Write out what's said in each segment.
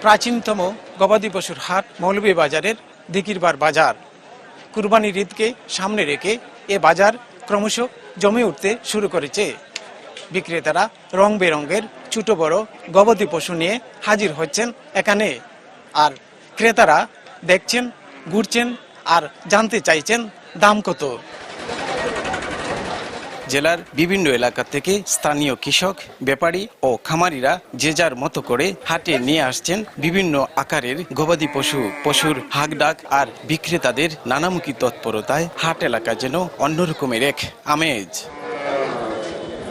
প্রাচীনতম গবাদি পশুর হাট মৌলভীবাজারের দিঘিরপাড় বাজার। কুরবানির ঈদকে সামনে রেখে এ বাজার ক্রমশ জমে উঠতে শুরু করেছে। বিক্রেতারা রং বেরঙের ছোট বড় গবাদি পশু নিয়ে হাজির হচ্ছেন এখানে, আর ক্রেতারা দেখছেন, ঘুরছেন আর জানতে চাইছেন দাম কত। জেলার বিভিন্ন এলাকা থেকে স্থানীয় কৃষক, ব্যাপারী ও খামারিরা যে যার মতো করে হাটে নিয়ে আসছেন বিভিন্ন আকারের গবাদি পশু। পশুর হাঁকডাক আর বিক্রেতাদের নানামুখী তৎপরতায় হাট এলাকা যেন অন্যরকমের এক আমেজ।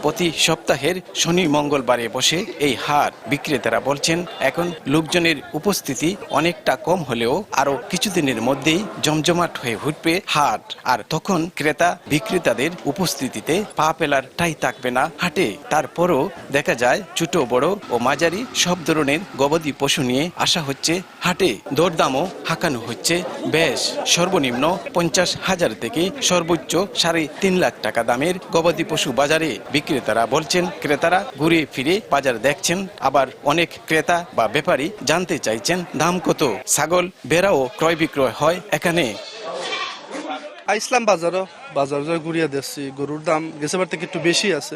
প্রতি সপ্তাহের শনি মঙ্গলবারে বসে এই হাট। বিক্রেতারা বলছেন এখন লোকজনের উপস্থিতি অনেকটা কম হলেও আরো কিছুদিনের মধ্যেই জমজমাট হয়ে উঠবে হাট, আর তখন ক্রেতা বিক্রেতাদের উপস্থিতিতে পা ফেলার ঠাঁই থাকবে না হাটে। তারপরও দেখা যায় ছোট বড় ও মাঝারি সব ধরনের গবাদি পশু নিয়ে আসা হচ্ছে হাটে। দরদামও হাঁকানো হচ্ছে বেশ। সর্বনিম্ন 50,000 থেকে সর্বোচ্চ 3.5 লাখ টাকা দামের গবাদি পশু বাজারে। বিক্রেতারা বলছেন ক্রেতারা ঘুরে ফিরে বাজার দেখছেন, আবার অনেক ক্রেতা বা ব্যাপারী জানতে চাইছেন দাম কত। ছাগল, ভেড়াও ক্রয় বিক্রয় হয় এখানে। ইসলাম বাজারও ঘুরিয়ে দেখছি, গরুর দাম গেছেবার থেকে একটু বেশি আছে।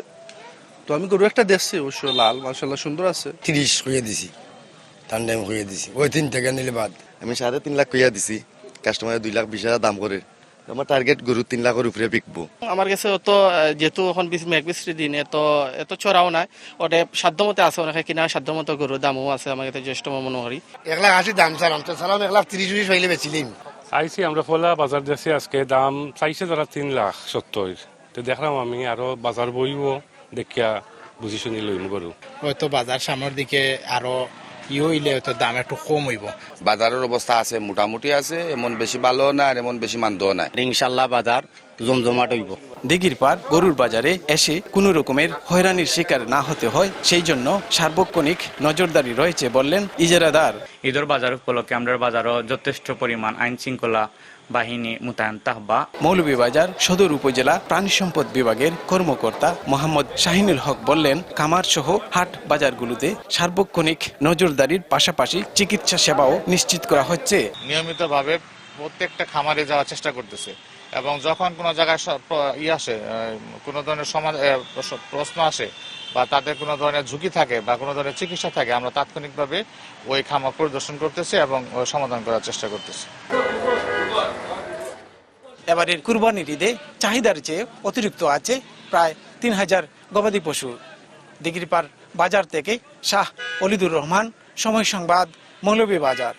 তো আমি গরু একটা দেখছি, অবশ্য লাল, মাশাআল্লাহ সুন্দর আছে। 30 কইয়া দিছি, টান্ডাম কইয়া দিছি, ওই 3 টাকা নিলে বাদ। আমি 3.5 লাখ কইয়া দিছি, কাস্টমারে 2,20,000 দাম করে। আমার টার্গেট গরু 3 লাখের উপরে বিকবো। আমার কাছে অত, যেহেতু এখন মেঘ বৃষ্টির দিন, এত চড়াও নাই, ওটা সাধ্যমতে আছে, অনেকে কিনা সাধ্যমতো গরুর দামও আছে। আমার কাছে জ্যেষ্ঠ মনে করি 1,80,000 দাম চালাম, তো চালাম 1,30,000 হইলে বেচিলিম। আইসি আমরা ফলা বাজার দেখছি, আজকে দাম চাইছে যারা 3,70,000। তো দেখলাম আমি আরো বাজার বইও দেখিয়া বুঝি শুনি লইম গরু। হয়তো বাজার সামনের দিকে আরো হইলে হয়তো দাম একটু কম হইব। বাজারের অবস্থা আছে, মোটামুটি আছে, এমন বেশি ভালো না আর এমন বেশি মন্দও না। ইনশাল্লাহ বাজার জমজমাট হইব। দিঘিরপাড় গরুর বাজারে এসে কোনো রকমের হয়রানির শিকার না হতে হয়, সেই জন্য সার্বক্ষণিক নজরদারি রয়েছে বললেন ইজারাদার। ঈদের বাজার উপলক্ষে আমরা বাজারও যথেষ্ট পরিমাণ আইন শৃঙ্খলা বাহিনী মোতায়েন থাকবা। মৌলভীবাজার সদর উপজেলা প্রাণী সম্পদ বিভাগের কর্মকর্তা মোহাম্মদ শাহিনুল হক বললেন খামার সহ হাট বাজারগুলোতে সার্বক্ষণিক নজরদারির পাশাপাশি চিকিৎসা সেবাও নিশ্চিত করা হচ্ছে। নিয়মিতভাবে প্রত্যেকটা খামারে যাওয়ার চেষ্টা করতেছে, এবং যখন কোনো জায়গায় আসে, কোনো ধরনের প্রশ্ন আসে বা তাদের কোনো ধরনের ঝুঁকি থাকে বা কোনো ধরনের চিকিৎসা থাকে, আমরা তাৎক্ষণিকভাবে ওই খামার পরিদর্শন করতেছি এবং সমাধান করার চেষ্টা করতেছি। এবারের কুরবানির ঈদে চাহিদার চেয়ে অতিরিক্ত আছে প্রায় 3,000 গবাদি পশু। দিঘিরপাড় বাজার থেকে শাহ অলিদুর রহমান, সময় সংবাদ, মৌলভীবাজার।